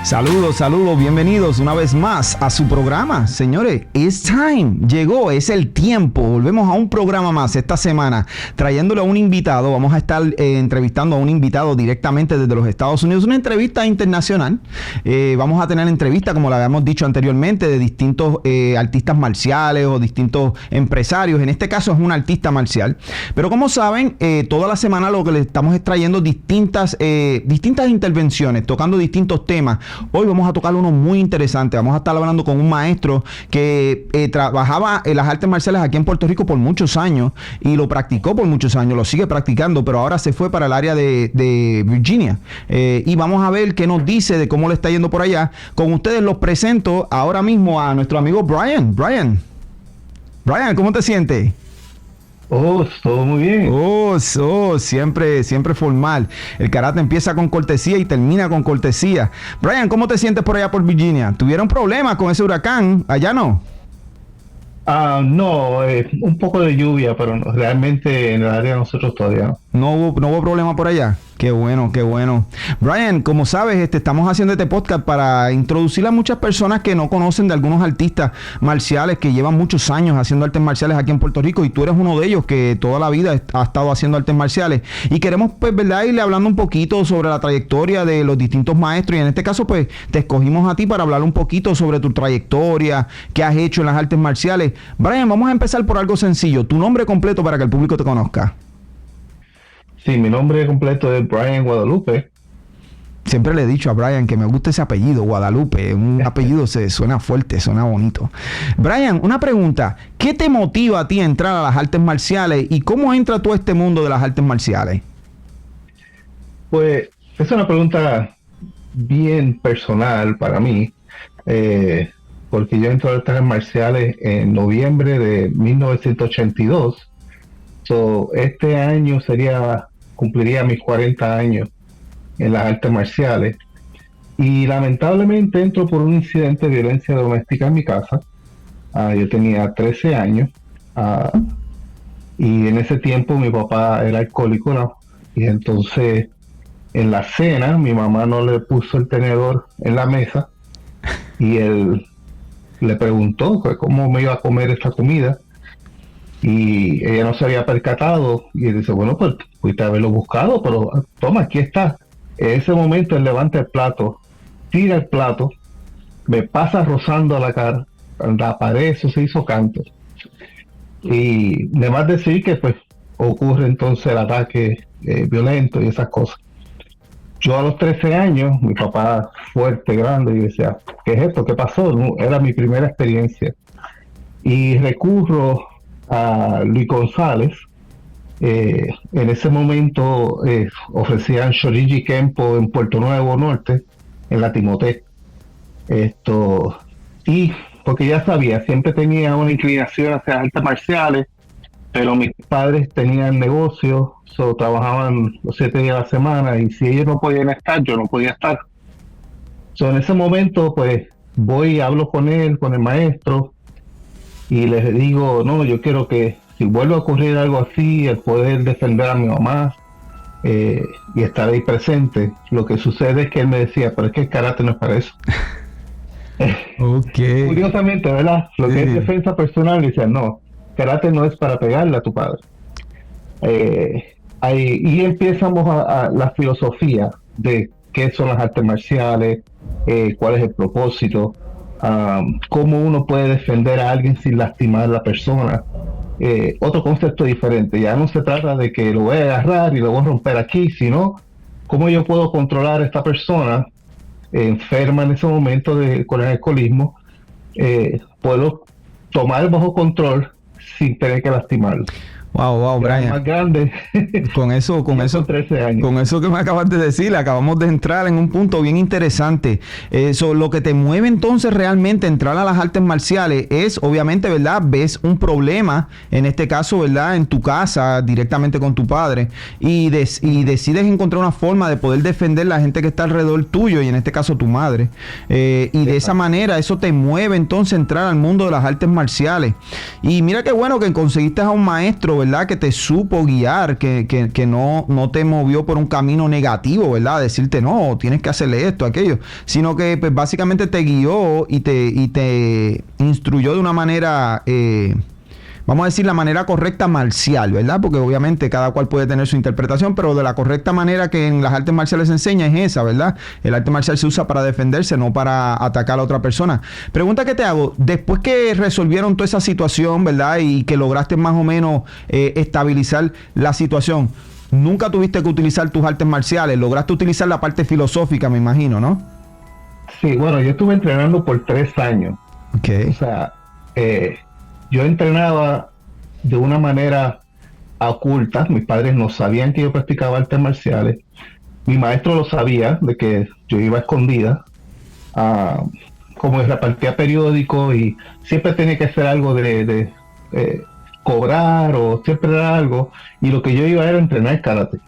Saludos, bienvenidos una vez más a su programa. Señores, it's time, llegó, es el tiempo. Volvemos a un programa más esta semana, trayéndole a un invitado. Vamos a estar entrevistando a un invitado directamente desde los Estados Unidos, una entrevista internacional. Vamos a tener entrevistas, como le habíamos dicho anteriormente, de distintos artistas marciales o distintos empresarios. En este caso es un artista marcial. Pero como saben, toda la semana lo que le estamos es trayendo distintas intervenciones, tocando distintos temas. Hoy vamos a tocar uno muy interesante. Vamos a estar hablando con un maestro que trabajaba en las artes marciales aquí en Puerto Rico por muchos años y lo practicó por muchos años, lo sigue practicando, pero ahora se fue para el área de Virginia. Y vamos a ver qué nos dice de cómo le está yendo por allá. Con ustedes los presento ahora mismo a nuestro amigo Brian. Brian, ¿cómo te sientes? Todo muy bien. Siempre formal. El karate empieza con cortesía y termina con cortesía. Brian, ¿cómo te sientes por allá por Virginia? ¿Tuvieron problemas con ese huracán? ¿Allá no? No, un poco de lluvia, pero realmente en el área de nosotros todavía no hubo problema por allá. Qué bueno. Brian, como sabes, estamos haciendo este podcast para introducir a muchas personas que no conocen de algunos artistas marciales que llevan muchos años haciendo artes marciales aquí en Puerto Rico, y tú eres uno de ellos que toda la vida ha estado haciendo artes marciales. Y queremos, pues, ¿verdad?, irle hablando un poquito sobre la trayectoria de los distintos maestros, y en este caso, pues, te escogimos a ti para hablar un poquito sobre tu trayectoria, qué has hecho en las artes marciales. Brian, vamos a empezar por algo sencillo. Tu nombre completo para que el público te conozca. Sí, mi nombre completo es Brian Guadalupe. Siempre le he dicho a Brian que me gusta ese apellido, Guadalupe. Un apellido suena fuerte, suena bonito. Brian, una pregunta. ¿Qué te motiva a ti a entrar a las artes marciales y cómo entra tú a este mundo de las artes marciales? Pues es una pregunta bien personal para mí, porque yo entré a las artes marciales en noviembre de 1982. Este año cumpliría mis 40 años en las artes marciales, y lamentablemente entro por un incidente de violencia doméstica en mi casa. Yo tenía 13 años, y en ese tiempo mi papá era alcohólico, ¿no? Y entonces en la cena mi mamá no le puso el tenedor en la mesa, y él le preguntó cómo me iba a comer esta comida, y ella no se había percatado, y él dice, bueno, pues fuiste a haberlo buscado, pero toma, aquí está. En ese momento él levanta el plato, tira el plato, me pasa rozando a la cara, la pared, eso se hizo canto. Y además decir que pues ocurre entonces el ataque violento y esas cosas. Yo a los 13 años, mi papá fuerte, grande, y decía, ¿qué es esto? ¿Qué pasó? No, era mi primera experiencia. Y recurro a Luis González. En ese momento ofrecían Shorinji Kempo en Puerto Nuevo Norte, en la Timoté. Y porque ya sabía, siempre tenía una inclinación hacia artes marciales, pero mis padres tenían negocio, trabajaban los 7 días a la semana, y si ellos no podían estar, yo no podía estar. En ese momento, pues, voy y hablo con él, con el maestro, y les digo, no, yo quiero que si vuelve a ocurrir algo así, el poder defender a mi mamá y estar ahí presente. Lo que sucede es que él me decía, pero es que el karate no es para eso. Okay. Curiosamente, ¿verdad? Lo que es defensa personal, decía, no, karate no es para pegarle a tu padre. Y empezamos a la filosofía de qué son las artes marciales, cuál es el propósito, cómo uno puede defender a alguien sin lastimar a la persona. Otro concepto diferente. Ya no se trata de que lo voy a agarrar y lo voy a romper aquí, sino cómo yo puedo controlar a esta persona enferma en ese momento con el alcoholismo, puedo tomar bajo control sin tener que lastimarlo. Wow, Brian. Más grande. Con eso 13 años. Con eso que me acabas de decir, acabamos de entrar en un punto bien interesante. Lo que te mueve entonces realmente entrar a las artes marciales es, obviamente, ¿verdad? Ves un problema, en este caso, ¿verdad?, en tu casa, directamente con tu padre, y decides encontrar una forma de poder defender a la gente que está alrededor tuyo, y en este caso tu madre. Y de esa manera, eso te mueve entonces entrar al mundo de las artes marciales. Y mira qué bueno que conseguiste a un maestro, ¿verdad?, ¿verdad? Que te supo guiar, que no te movió por un camino negativo, ¿verdad? Decirte, no, tienes que hacerle esto, aquello. Sino que pues, básicamente te guió y te instruyó de una manera... vamos a decir la manera correcta marcial, ¿verdad? Porque obviamente cada cual puede tener su interpretación, pero de la correcta manera que en las artes marciales se enseña es esa, ¿verdad? El arte marcial se usa para defenderse, no para atacar a otra persona. Pregunta que te hago, después que resolvieron toda esa situación, ¿verdad? Y que lograste más o menos estabilizar la situación, nunca tuviste que utilizar tus artes marciales, lograste utilizar la parte filosófica, me imagino, ¿no? Sí, bueno, yo estuve entrenando por 3 años. Okay. O sea, yo entrenaba de una manera oculta. Mis padres no sabían que yo practicaba artes marciales. Mi maestro lo sabía, de que yo iba a escondida. Como repartía periódico y siempre tenía que hacer algo de cobrar o siempre era algo. Y lo que yo iba era entrenar karate.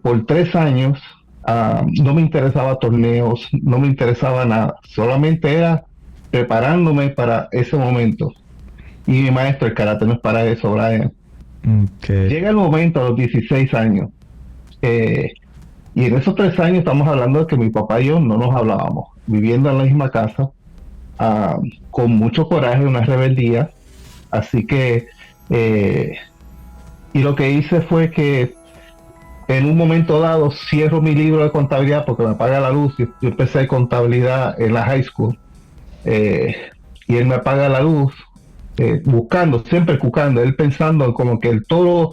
Por 3 años no me interesaba torneos, no me interesaba nada. Solamente era preparándome para ese momento. Y mi maestro, el karate no es para eso, Brian. Okay. Llega el momento a los 16 años. Y en esos 3 años estamos hablando de que mi papá y yo no nos hablábamos. Viviendo en la misma casa, con mucho coraje, una rebeldía. Así que, y lo que hice fue que en un momento dado cierro mi libro de contabilidad porque me apaga la luz. Yo empecé contabilidad en la high school. Y él me apaga la luz. Buscando, siempre cucando, él pensando como que el toro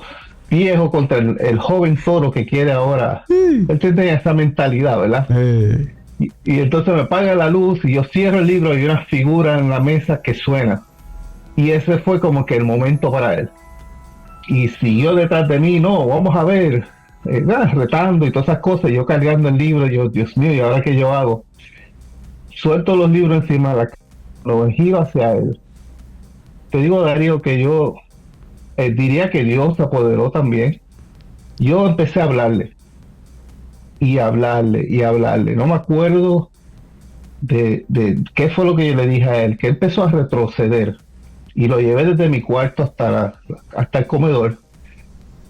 viejo contra el joven toro que quiere ahora. Él tenía esa mentalidad, ¿verdad? Y entonces me apaga la luz y yo cierro el libro y hay una figura en la mesa que suena. Y ese fue como que el momento para él. Y siguió detrás de mí, no, vamos a ver, retando y todas esas cosas. Yo cargando el libro, yo, Dios mío, ¿y ahora qué yo hago? Suelto los libros encima de la cara, lo giro hacia él. Te digo, Darío, que yo diría que Dios se apoderó también. Yo empecé a hablarle y hablarle y hablarle. No me acuerdo de qué fue lo que yo le dije a él, que empezó a retroceder y lo llevé desde mi cuarto hasta el comedor.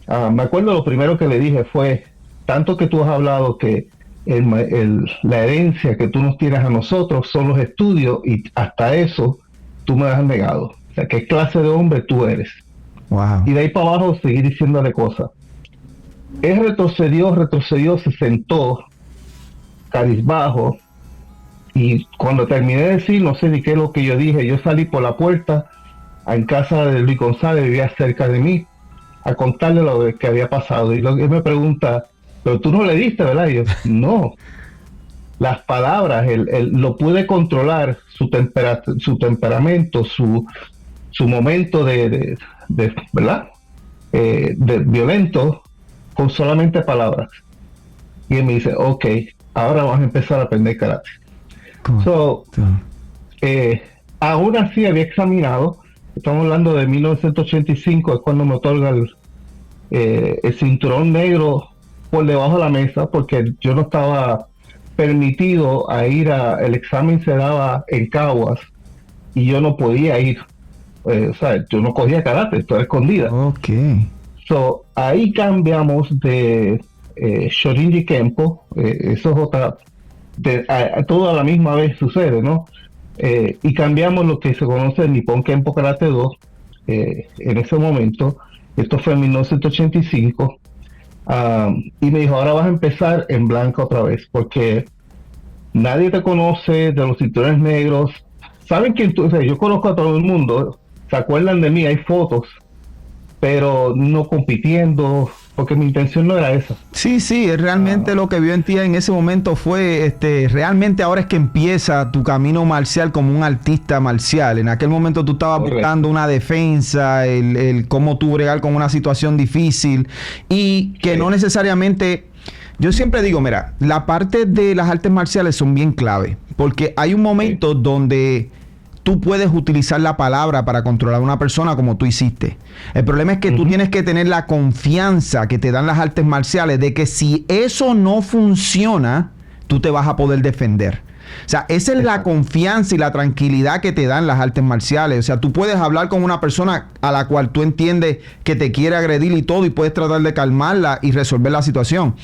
Me acuerdo lo primero que le dije fue, tanto que tú has hablado que la herencia que tú nos tienes a nosotros son los estudios y hasta eso tú me has negado. O sea, ¿qué clase de hombre tú eres? Wow. Y de ahí para abajo seguí diciéndole cosas. Él retrocedió, se sentó, cabizbajo, y cuando terminé de decir, no sé ni qué es lo que yo dije, yo salí por la puerta, en casa de Luis González, vivía cerca de mí, a contarle lo que había pasado. Y él me pregunta, pero tú no le diste, ¿verdad? Y yo, no. Las palabras, lo pude controlar, su temperamento, su momento de ¿verdad? De violento, con solamente palabras. Y él me dice, ok, ahora vamos a empezar a aprender karate. Aún así había examinado, estamos hablando de 1985, es cuando me otorga el cinturón negro por debajo de la mesa, porque yo no estaba permitido a ir el examen se daba en Caguas y yo no podía ir, o sea, yo no cogía karate, estaba escondida. Ok. Ahí cambiamos de Shorinji Kempo, eso es otra, todo a la misma vez sucede, ¿no? Y cambiamos lo que se conoce el Nippon Kempo Karate 2 en ese momento. Esto fue en 1985. Y me dijo, ahora vas a empezar en blanca otra vez, porque nadie te conoce de los cinturones negros. Saben quién tú, o sea, yo conozco a todo el mundo, se acuerdan de mí, hay fotos, pero no compitiendo, porque mi intención no era esa. Sí, realmente lo que vio en ti en ese momento fue, realmente ahora es que empieza tu camino marcial como un artista marcial. En aquel momento tú estabas buscando una defensa, el cómo tú bregar con una situación difícil y que no necesariamente... Yo siempre digo, mira, la parte de las artes marciales son bien clave, porque hay un momento donde tú puedes utilizar la palabra para controlar a una persona como tú hiciste. El problema es que tú tienes que tener la confianza que te dan las artes marciales de que si eso no funciona, tú te vas a poder defender. O sea, esa es la confianza y la tranquilidad que te dan las artes marciales. O sea, tú puedes hablar con una persona a la cual tú entiendes que te quiere agredir y todo, y puedes tratar de calmarla y resolver la situación.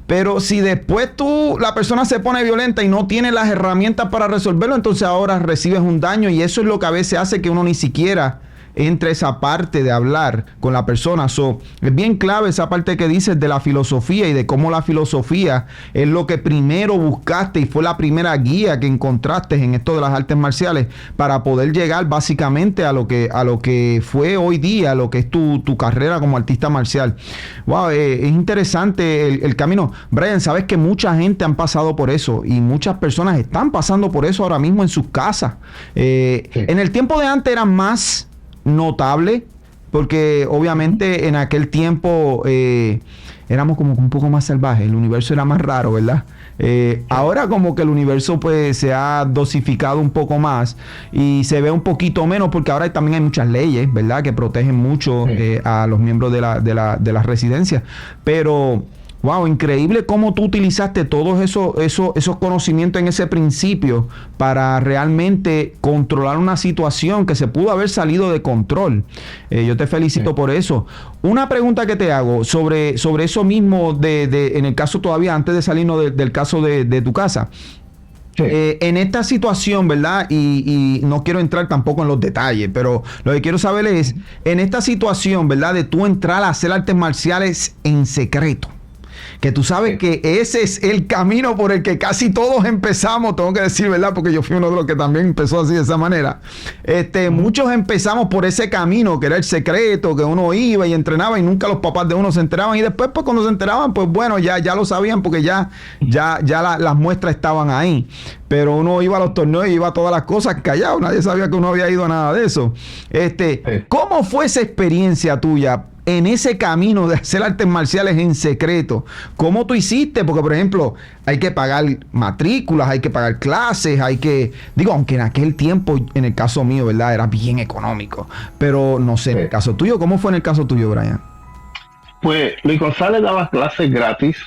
Pero si después la persona se pone violenta y no tiene las herramientas para resolverlo, entonces ahora recibes un daño, y eso es lo que a veces hace que uno ni siquiera entre esa parte de hablar con la persona. Es bien clave esa parte que dices de la filosofía y de cómo la filosofía es lo que primero buscaste y fue la primera guía que encontraste en esto de las artes marciales para poder llegar básicamente a lo que fue hoy día, lo que es tu carrera como artista marcial. Wow, es interesante el camino. Brian, sabes que mucha gente han pasado por eso y muchas personas están pasando por eso ahora mismo en sus casas. Sí. En el tiempo de antes eran más notable, porque obviamente en aquel tiempo éramos como un poco más salvajes, el universo era más raro, ¿verdad? Ahora como que el universo pues se ha dosificado un poco más y se ve un poquito menos, porque ahora también hay muchas leyes, ¿verdad?, que protegen mucho a los miembros de las residencias, pero wow, increíble cómo tú utilizaste todos esos conocimientos en ese principio para realmente controlar una situación que se pudo haber salido de control. Yo te felicito por eso. Una pregunta que te hago sobre eso mismo en el caso todavía, antes de salirnos del caso de tu casa. Sí. En esta situación, ¿verdad? Y no quiero entrar tampoco en los detalles, pero lo que quiero saber es, en esta situación, ¿verdad?, de tú entrar a hacer artes marciales en secreto, que tú sabes que ese es el camino por el que casi todos empezamos, tengo que decir, ¿verdad?, porque yo fui uno de los que también empezó así de esa manera. Muchos empezamos por ese camino, que era el secreto, que uno iba y entrenaba y nunca los papás de uno se enteraban, y después pues cuando se enteraban, pues bueno, ya lo sabían, porque ya las muestras estaban ahí. Pero uno iba a los torneos y iba a todas las cosas callado, nadie sabía que uno había ido a nada de eso. ¿Cómo fue esa experiencia tuya en ese camino de hacer artes marciales en secreto? ¿Cómo tú hiciste? Porque, por ejemplo, hay que pagar matrículas, hay que pagar clases, aunque en aquel tiempo, en el caso mío, ¿verdad?, era bien económico. Pero no sé, en el caso tuyo, ¿cómo fue en el caso tuyo, Brian? Pues Luis González daba clases gratis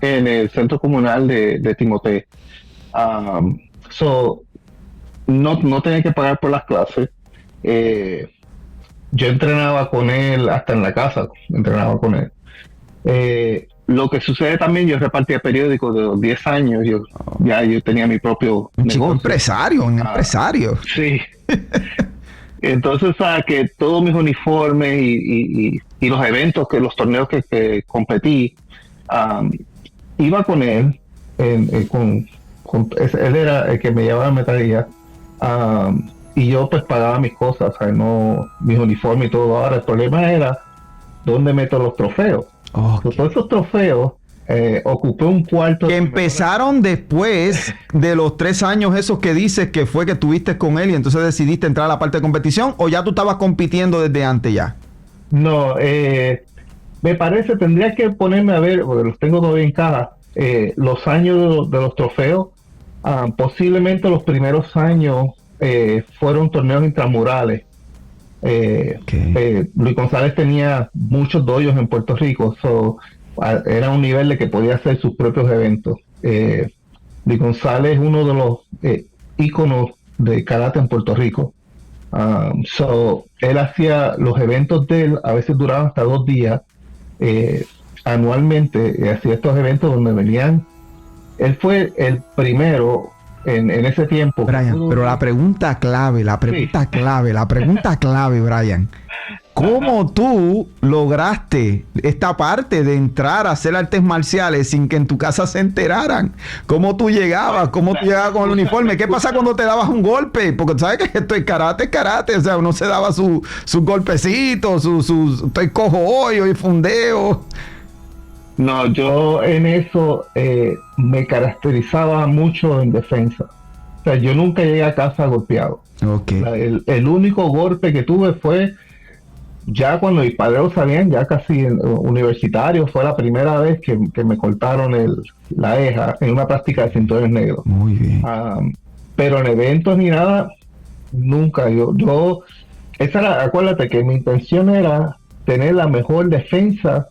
en el centro comunal de Timote. No tenía que pagar por las clases. Yo entrenaba con él hasta en la casa, entrenaba con él. Lo que sucede también, yo repartía periódicos de los 10 años, yo tenía mi propio negocio. Un empresario. Sí. Entonces, que todos mis uniformes y los eventos, los torneos que competí, iba con él, él era el que me llevaba a la metadilla, y yo pues pagaba mis cosas, mis uniformes y todo. Ahora el problema era dónde meto los trofeos. Okay. Todos esos trofeos, ocupé un cuarto. Que empezaron después de los 3 años esos que dices que fue que estuviste con él y entonces decidiste entrar a la parte de competición, ¿o ya tú estabas compitiendo desde antes ya? No, me parece, tendría que ponerme a ver, porque los tengo todavía en caja, los años de los trofeos. Posiblemente los primeros años fueron torneos intramurales. Luis González tenía muchos dojos en Puerto Rico, era un nivel de que podía hacer sus propios eventos. Luis González es uno de los íconos de karate en Puerto Rico. Él hacía los eventos de él, a veces duraban hasta 2 días. Anualmente hacía estos eventos donde venían. Él fue el primero en ese tiempo. Brian, pero la pregunta clave, Brian, ¿cómo tú lograste esta parte de entrar a hacer artes marciales sin que en tu casa se enteraran? ¿Cómo tú llegabas? ¿Cómo tú llegabas con el uniforme? ¿Qué pasa cuando te dabas un golpe? Porque sabes que esto es karate, o sea, uno se daba sus golpecitos, estoy cojo hoy y fundeo. No, yo en eso me caracterizaba mucho en defensa. O sea, yo nunca llegué a casa golpeado. Okay. O sea, el único golpe que tuve fue ya cuando mis padres salían, ya casi universitario, fue la primera vez que me cortaron la eja en una práctica de cinturones negros. Muy bien. Pero en eventos ni nada, nunca. Acuérdate que mi intención era tener la mejor defensa.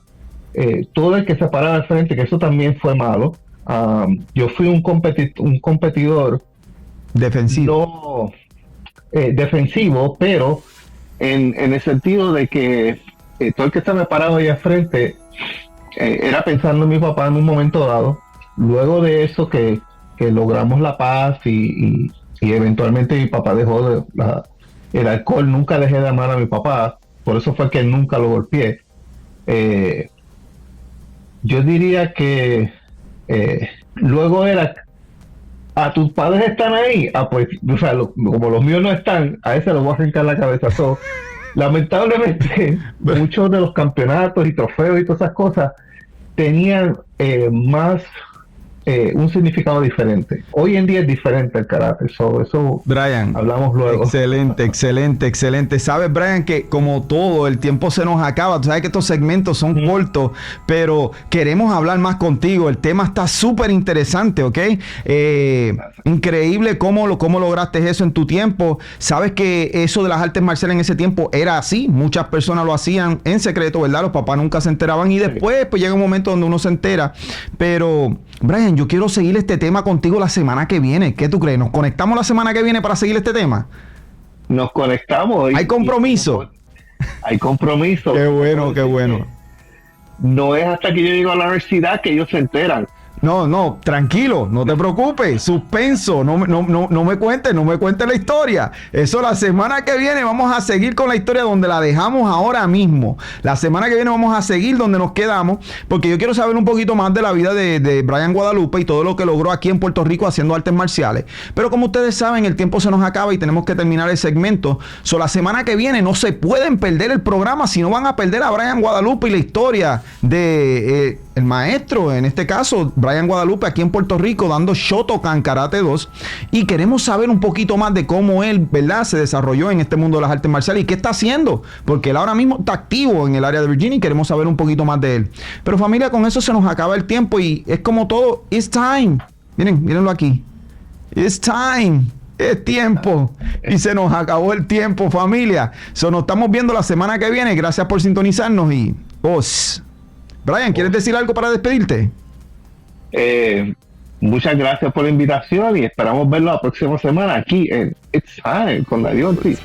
Todo el que se paraba al frente, que eso también fue malo. Yo fui un competidor Defensivo. Defensivo, pero en el sentido de que todo el que estaba parado ahí al frente era pensando en mi papá en un momento dado. Luego de eso que logramos la paz y eventualmente mi papá dejó el alcohol, nunca dejé de amar a mi papá, por eso fue que nunca lo golpeé. Yo diría que luego era, tus padres están ahí, pues, o sea, como los míos no están, a ese los voy a arrancar la cabeza. Lamentablemente, muchos de los campeonatos y trofeos y todas esas cosas tenían más un significado diferente. Hoy en día es diferente el karate. Eso Brian, hablamos luego. Excelente. Sabes, Brian, que como todo, el tiempo se nos acaba. Tú sabes que estos segmentos son cortos, pero queremos hablar más contigo. El tema está súper interesante, ¿ok? Increíble cómo lograste eso en tu tiempo. Sabes que eso de las artes marciales en ese tiempo era así. Muchas personas lo hacían en secreto, ¿verdad? Los papás nunca se enteraban y después pues llega un momento donde uno se entera. Pero, Brian, yo quiero seguir este tema contigo la semana que viene. ¿Qué tú crees? ¿Nos conectamos la semana que viene para seguir este tema? Nos conectamos. ¿Hay compromiso? Hay compromiso. Qué bueno. No es hasta que yo llego a la universidad que ellos se enteran. No, tranquilo, no te preocupes, suspenso, no me cuentes la historia. Eso la semana que viene vamos a seguir con la historia donde la dejamos ahora mismo. La semana que viene vamos a seguir donde nos quedamos, porque yo quiero saber un poquito más de la vida de Brian Guadalupe y todo lo que logró aquí en Puerto Rico haciendo artes marciales. Pero como ustedes saben, el tiempo se nos acaba y tenemos que terminar el segmento. La semana que viene no se pueden perder el programa, si no van a perder a Brian Guadalupe y la historia de el maestro, en este caso, Brian Guadalupe, aquí en Puerto Rico, dando Shotokan Karate 2. Y queremos saber un poquito más de cómo él, ¿verdad?, se desarrolló en este mundo de las artes marciales y qué está haciendo. Porque él ahora mismo está activo en el área de Virginia y queremos saber un poquito más de él. Pero familia, con eso se nos acaba el tiempo y es como todo, it's time. Mírenlo aquí. It's time. Es tiempo. Y se nos acabó el tiempo, familia. Nos estamos viendo la semana que viene. Gracias por sintonizarnos y Brian, ¿quieres decir algo para despedirte? Muchas gracias por la invitación y esperamos verlo la próxima semana aquí en It's Time con Darío Ortiz.